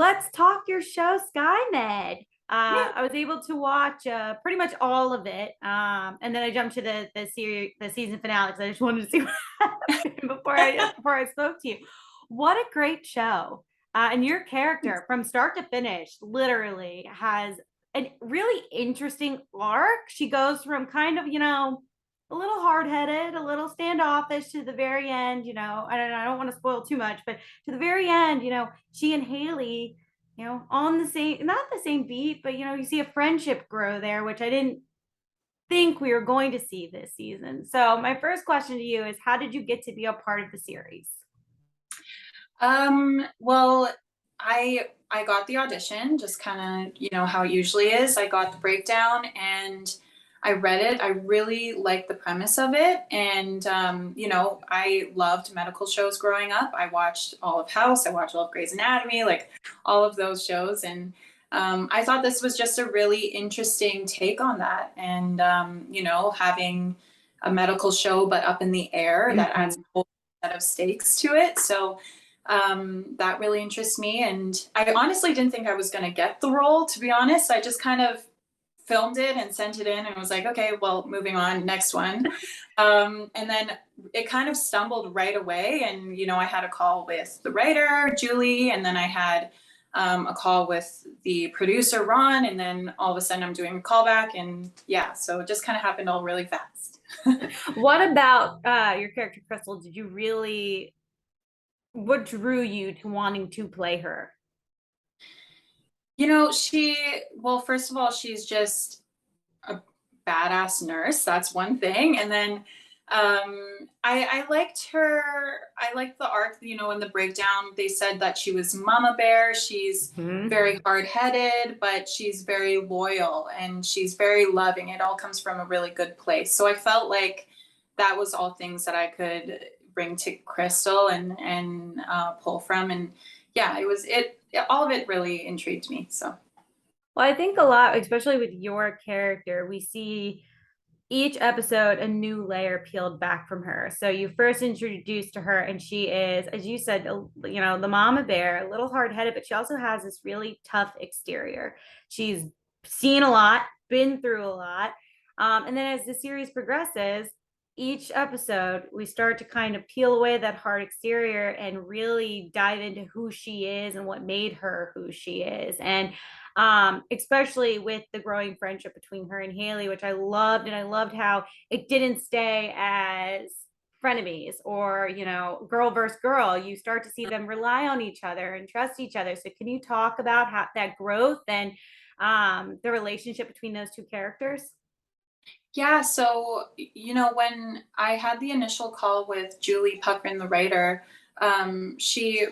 Let's talk your show, SkyMed. Yeah. I was able to watch pretty much all of it, and then I jumped to the season finale because I just wanted to see what happened before I spoke to you. What a great show! And your character, from start to finish, literally has a really interesting arc. She goes from kind of, a little hard-headed, a little standoffish to the very end. I don't want to spoil too much, but to the very end, she and Haley, on the same, not the same beat, but you see a friendship grow there, which I didn't think we were going to see this season. So my first question to you is, how did you get to be a part of the series? Well, I got the audition, just kind of, how it usually is. I got the breakdown and I read it. I really liked the premise of it. And I loved medical shows growing up. I watched all of House, I watched all of Grey's Anatomy, like all of those shows. And I thought this was just a really interesting take on that. And having a medical show but up in the air, that adds a whole set of stakes to it. So that really interests me. And I honestly didn't think I was going to get the role, to be honest. I just kind of filmed it and sent it in and was like, okay, well, moving on, next one. And then it kind of stumbled right away. And, I had a call with the writer, Julie, and then I had a call with the producer, Ron, and then all of a sudden I'm doing a callback. And yeah, so it just kind of happened all really fast. What about your character, Crystal? What drew you to wanting to play her? Well, first of all, she's just a badass nurse. That's one thing. And then I liked her. I liked the arc, in the breakdown. They said that she was Mama Bear. She's Mhm. very hard headed, but she's very loyal and she's very loving. It all comes from a really good place. So I felt like that was all things that I could bring to Crystal and pull from. And yeah, all of it really intrigued me. So. Well, I think a lot, especially with your character, we see each episode a new layer peeled back from her. So you first introduced to her, and she is, as you said, the mama bear, a little hard headed, but she also has this really tough exterior. She's seen a lot, been through a lot. And then as the series progresses, each episode, we start to kind of peel away that hard exterior and really dive into who she is and what made her who she is. And especially with the growing friendship between her and Haley, which I loved. And I loved how it didn't stay as frenemies or, girl versus girl. You start to see them rely on each other and trust each other. So can you talk about how that growth and the relationship between those two characters? Yeah, so when I had the initial call with Julie Puckman, the writer, she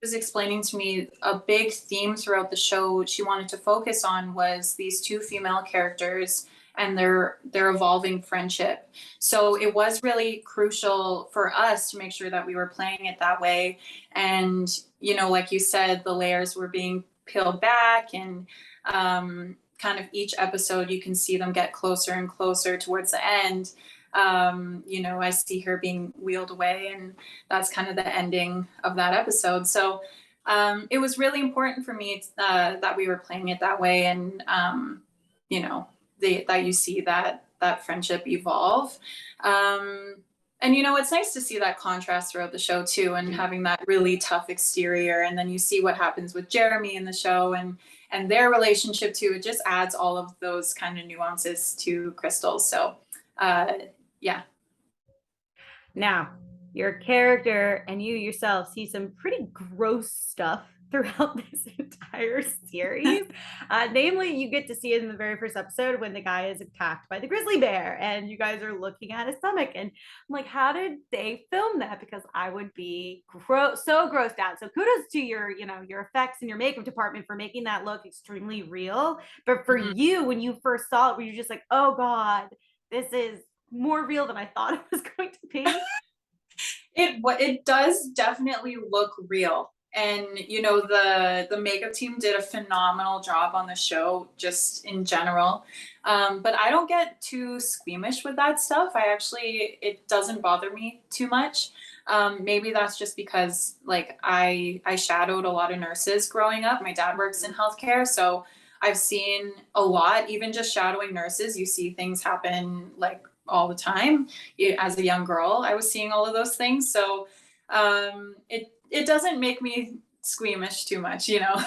was explaining to me a big theme throughout the show she wanted to focus on was these two female characters and their evolving friendship. So it was really crucial for us to make sure that we were playing it that way. And like you said, the layers were being peeled back and kind of each episode you can see them get closer and closer towards the end. I see her being wheeled away and that's kind of the ending of that episode. So it was really important for me that we were playing it that way, and that you see that friendship evolve. And it's nice to see that contrast throughout the show too, and having that really tough exterior, and then you see what happens with Jeremy in the show and their relationship too. It just adds all of those kind of nuances to Crystal. So uh, yeah. Now, your character and you yourself see some pretty gross stuff throughout this entire series. Namely, you get to see it in the very first episode when the guy is attacked by the grizzly bear and you guys are looking at his stomach. And I'm like, how did they film that? Because I would be so grossed out. So kudos to your effects and your makeup department for making that look extremely real. But for Mhm. you, when you first saw it, were you just like, oh God, this is more real than I thought it was going to be? It does definitely look real. And the makeup team did a phenomenal job on the show just in general. But I don't get too squeamish with that stuff. It doesn't bother me too much. Maybe that's just because like I shadowed a lot of nurses growing up. My dad works in healthcare, so I've seen a lot. Even just shadowing nurses, you see things happen like all the time. As a young girl, I was seeing all of those things, so it doesn't make me squeamish too much, you know.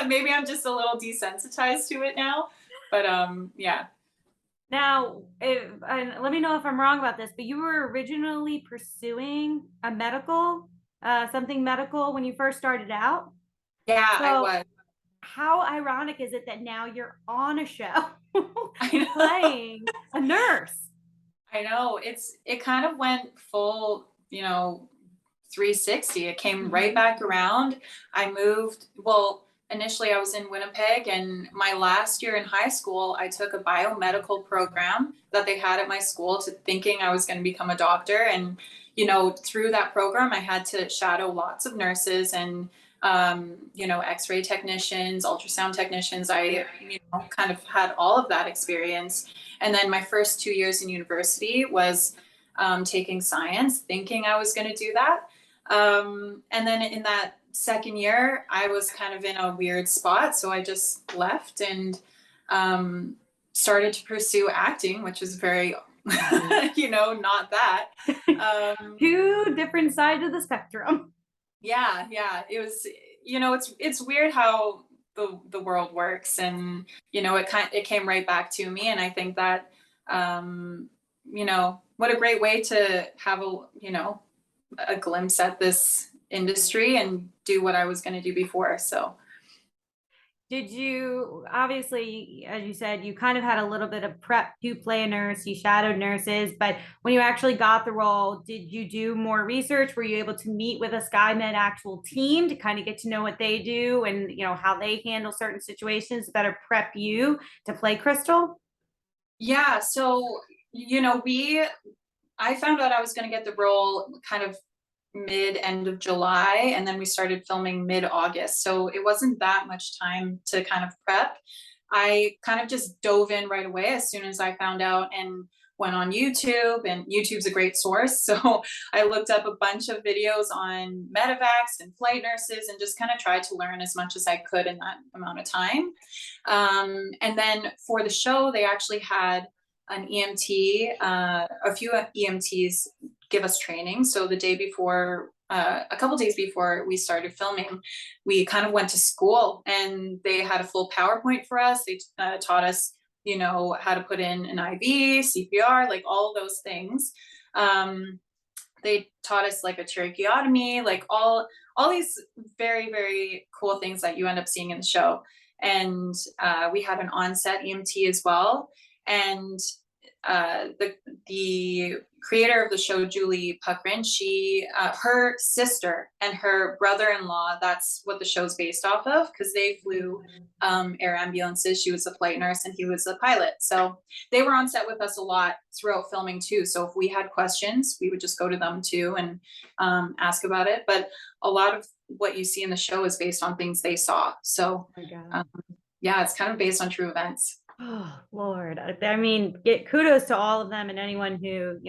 Maybe I'm just a little desensitized to it now, but yeah. Now, and let me know if I'm wrong about this, but you were originally pursuing a medical, something medical when you first started out. Yeah, I So, was. how ironic is it that now you're on a show I know. playing a nurse? I know. It kind of went full, 360. It came right Mhm. back around. I moved, well, initially I was in Winnipeg, and my last year in high school, I took a biomedical program that they had at my school to thinking I was going to become a doctor. And, through that program, I had to shadow lots of nurses and x-ray technicians, ultrasound technicians. I, kind of had all of that experience. And then my first 2 years in university was taking science, thinking I was going to do that. And then in that second year, I was kind of in a weird spot. So I just left and um, started to pursue acting, which is very, not that. Um, Two different sides of the spectrum. yeah, it was, it's weird how the world works, and it came right back to me. And I think that what a great way to have a glimpse at this industry and do what I was going to do before. So Did you, obviously, as you said, you kind of had a little bit of prep to play a nurse, you shadowed nurses, but when you actually got the role, did you do more research? Were you able to meet with a SkyMed actual team to kind of get to know what they do and how they handle certain situations to better prep you to play Crystal? yeah, so I found out I was going to get the role kind of mid end of July, and then we started filming mid August. So it wasn't that much time to kind of prep. I kind of just dove in right away as soon as I found out, and went on YouTube, and YouTube's a great source. So I looked up a bunch of videos on medevacs and flight nurses and just kind of tried to learn as much as I could in that amount of time. And then for the show, they actually had an EMT, a few EMTs give us training. So the day before, a couple days before we started filming, we kind of went to school, and they had a full PowerPoint for us. They taught us, how to put in an IV, CPR, like all those things. They taught us like a tracheotomy, like all these very, very cool things that you end up seeing in the show. And we had an onset EMT as well. And the creator of the show, Julie Puckrin, her sister and her brother-in-law, that's what the show's based off of, because they flew air ambulances. She was a flight nurse and he was a pilot. So they were on set with us a lot throughout filming too. So if we had questions, we would just go to them too and ask about it. But a lot of what you see in the show is based on things they saw. So Oh my God. yeah, it's kind of based on true events. Oh, Lord. I mean, get kudos to all of them and anyone who,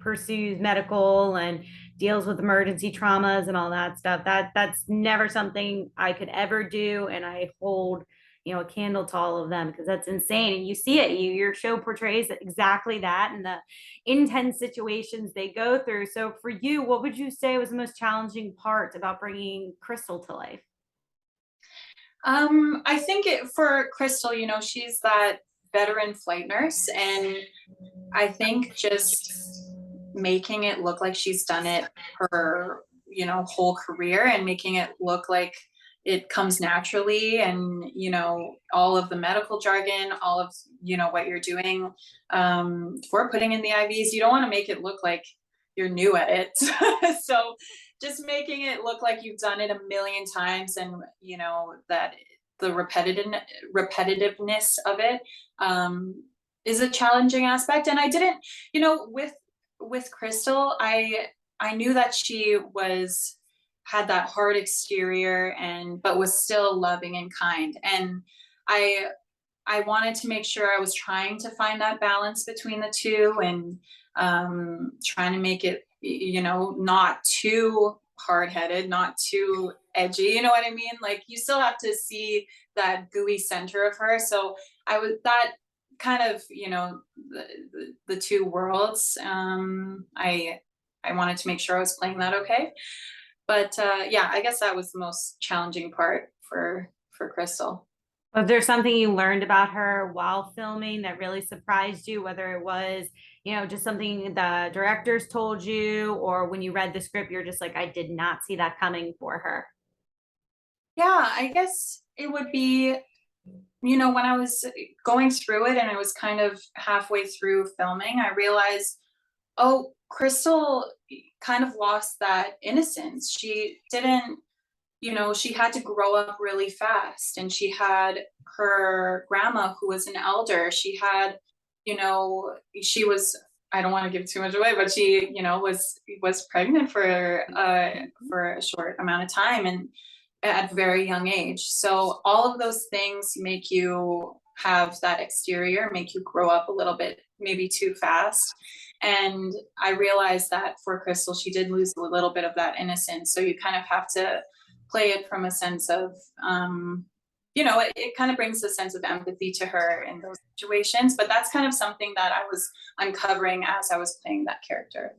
pursues medical and deals with emergency traumas and all that stuff. That's never something I could ever do. And I hold, a candle to all of them because that's insane. And you see it. Your show portrays exactly that and the intense situations they go through. So for you, what would you say was the most challenging part about bringing Crystal to life? I think for Crystal, she's that veteran flight nurse, and I think just making it look like she's done it her, whole career, and making it look like it comes naturally, and all of the medical jargon, all of what you're doing for putting in the IVs. You don't want to make it look like you're new at it. So just making it look like you've done it a million times, and that the repetitiveness of it is a challenging aspect. And I didn't, with Crystal, I knew that she had that hard exterior, and but was still loving and kind. And I I wanted to make sure I was trying to find that balance between the two, and trying to make it not too hard-headed, not too edgy, you know what I mean? Like you still have to see that gooey center of her. So I was that kind of, the two worlds. I wanted to make sure I was playing that okay. But yeah, I guess that was the most challenging part for Crystal. Was there something you learned about her while filming that really surprised you, whether it was, just something the directors told you, or when you read the script, you're just like, I did not see that coming for her? Yeah, I guess it would be, when I was going through it and I was kind of halfway through filming, I realized, oh, Crystal kind of lost that innocence. She didn't, she had to grow up really fast, and she had her grandma who was an elder. She had, she was, I don't want to give too much away, but she, was pregnant for a short amount of time, and at a very young age. So all of those things make you have that exterior, make you grow up a little bit, maybe too fast. And I realized that for Crystal, she did lose a little bit of that innocence. So you kind of have to play it from a sense of, it kind of brings a sense of empathy to her in those situations. But that's kind of something that I was uncovering as I was playing that character.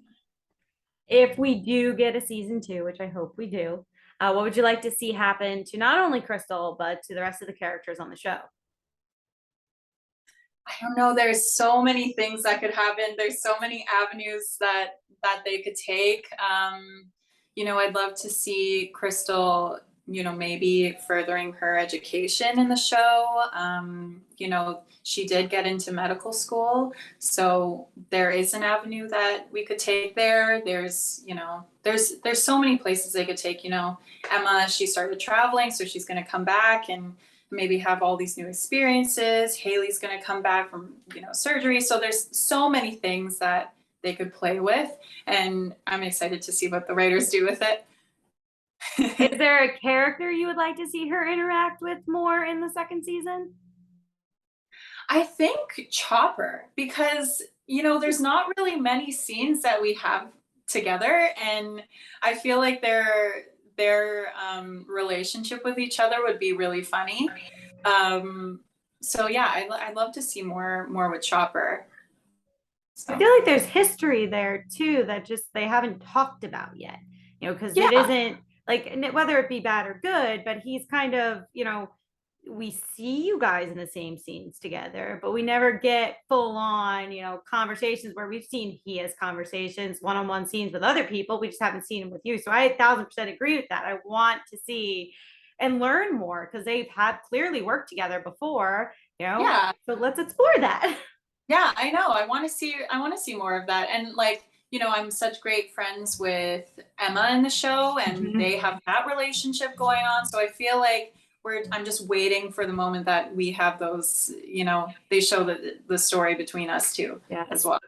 If we do get a season 2, which I hope we do, what would you like to see happen to not only Crystal, but to the rest of the characters on the show? I don't know. There's so many things that could happen. There's so many avenues that they could take. I'd love to see Crystal, maybe furthering her education in the show. She did get into medical school, so there is an avenue that we could take there. There's so many places they could take. Emma, she started traveling, so she's going to come back and maybe have all these new experiences. Haley's going to come back from, surgery. So there's so many things that they could play with, and I'm excited to see what the writers do with it. Is there a character you would like to see her interact with more in the second season? I think Chopper, because, there's not really many scenes that we have together, and I feel like their relationship with each other would be really funny. So yeah, I'd love to see more with Chopper. I feel like there's history there too that just they haven't talked about yet, because it isn't like, whether it be bad or good, but he's kind of, we see you guys in the same scenes together, but we never get full on, conversations where we've seen he has conversations, one-on-one scenes with other people. We just haven't seen him with you. So I 1000% agree with that. I want to see and learn more because they've had clearly worked together before, Yeah. So let's explore that. Yeah, I know. I want to see more of that. And like, I'm such great friends with Emma in the show, and they have that relationship going on. So I feel like I'm just waiting for the moment that we have those, they show the story between us two as well.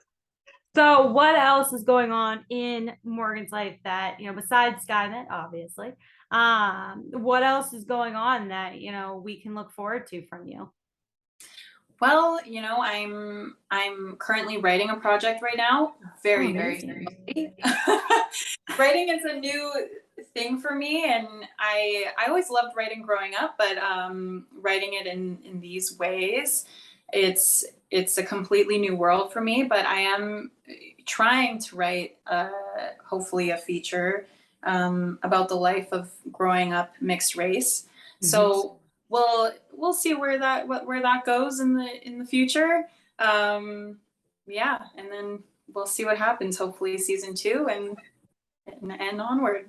So what else is going on in Morgan's life that, besides SkyMed, obviously, what else is going on that, we can look forward to from you? Well, I'm currently writing a project right now. Very, very, very. Writing is a new thing for me, and I always loved writing growing up, but writing it in these ways, it's a completely new world for me. But I am trying to write hopefully a feature about the life of growing up mixed race. So we'll see where that goes in the future. Yeah, and then we'll see what happens. Hopefully season 2 and onward.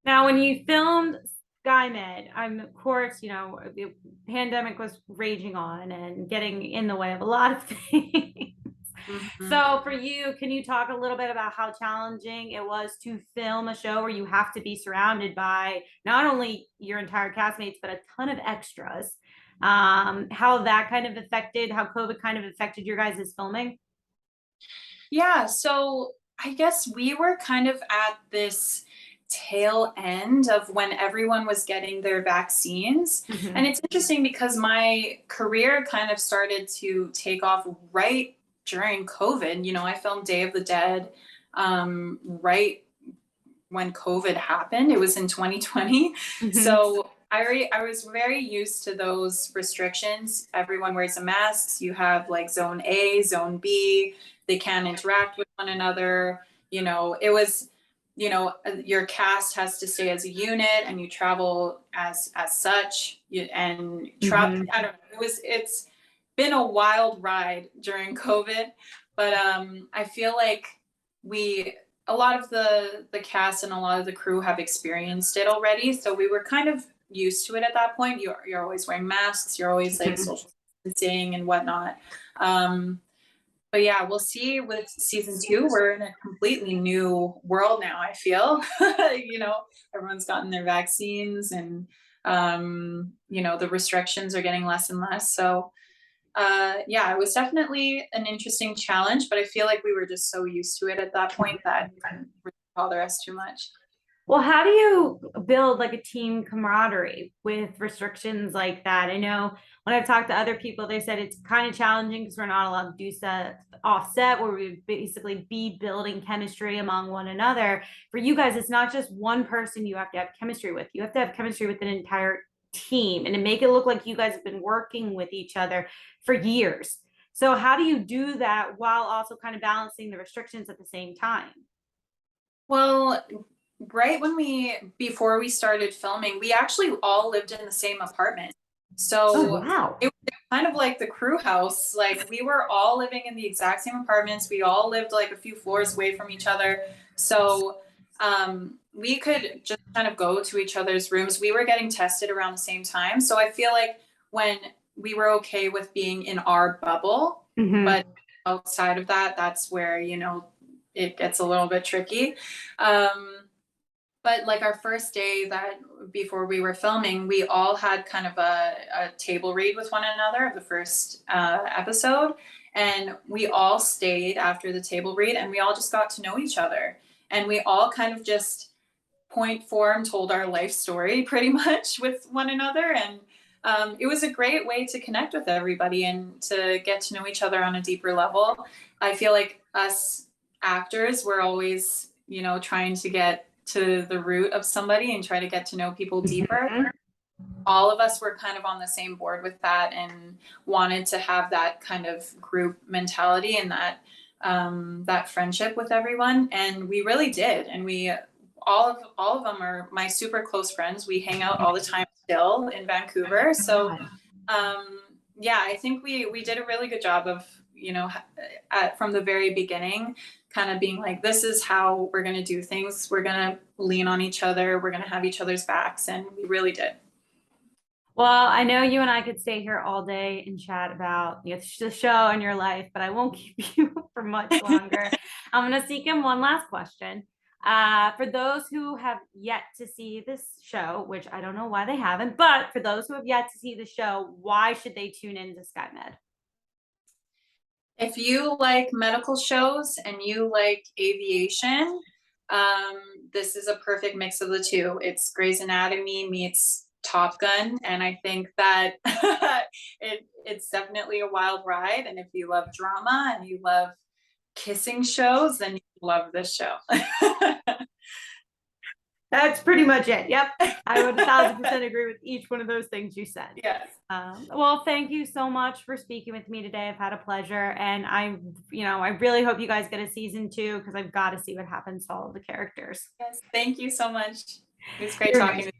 Now, when you filmed SkyMed, of course, the pandemic was raging on and getting in the way of a lot of things. So for you, can you talk a little bit about how challenging it was to film a show where you have to be surrounded by not only your entire castmates, but a ton of extras? How that kind of affected, how COVID kind of affected your guys' filming? Yeah, so I guess we were kind of at this tail end of when everyone was getting their vaccines. And it's interesting because my career kind of started to take off right during COVID. I filmed Day of the Dead. right when COVID happened. It was in 2020. So I was very used to those restrictions. Everyone wears a mask. You have like zone A, zone B. They can't interact with one another. It was, your cast has to stay as a unit, and you travel as such. And I don't know. It's been a wild ride during COVID, but I feel like a lot of the cast and a lot of the crew have experienced it already, so we were kind of used to it at that point. You're always wearing masks, you're always like social distancing and whatnot. But yeah, we'll see with season 2. We're in a completely new world now, I feel. Everyone's gotten their vaccines, and the restrictions are getting less and less. So yeah, it was definitely an interesting challenge, but I feel like we were just so used to it at that point that it didn't really bother us too much. Well, how do you build like a team camaraderie with restrictions like that? I know when I've talked to other people, they said it's kind of challenging because we're not allowed to do set offset, where we basically be building chemistry among one another. For you guys, it's not just one person you have to have chemistry with. You have to have chemistry with an entire team, and to make it look like you guys have been working with each other for years. So how do you do that while also kind of balancing the restrictions at the same time? Well, right before we started filming, we actually all lived in the same apartment. So wow. it was kind of like the crew house. Like, we were all living in the exact same apartments. We all lived like a few floors away from each other. So we could just kind of go to each other's rooms. We were getting tested around the same time. So I feel like when we were okay with being in our bubble, but outside of that, that's where, it gets a little bit tricky. But like our first day, that before we were filming, we all had kind of a table read with one another of the first episode. And we all stayed after the table read, and we all just got to know each other. And we all kind of just point form told our life story pretty much with one another. And it was a great way to connect with everybody and to get to know each other on a deeper level. I feel like us actors were always, trying to get to the root of somebody and try to get to know people deeper. All of us were kind of on the same board with that and wanted to have that kind of group mentality and that friendship with everyone. And we really did. And all of them are my super close friends. We hang out all the time still in Vancouver. So yeah, I think we did a really good job of, from the very beginning, kind of being like, this is how we're going to do things. We're going to lean on each other. We're going to have each other's backs. And we really did. Well, I know you and I could stay here all day and chat about the show and your life, but I won't keep you for much longer. I'm going to sneak in one last question. For those who have yet to see this show, which I don't know why they haven't, but for those who have yet to see the show, why should they tune in to SkyMed? If you like medical shows and you like aviation, this is a perfect mix of the two. It's Grey's Anatomy meets Top Gun, and I think that it's definitely a wild ride. And if you love drama and you love kissing shows, then you love this show. That's pretty much it. Yep. I would 1,000% agree with each one of those things you said. Yes. Well, thank you so much for speaking with me today. I've had a pleasure, and I really hope you guys get a season 2, because I've got to see what happens to all of the characters. Yes. Thank you so much. It was great talking to you.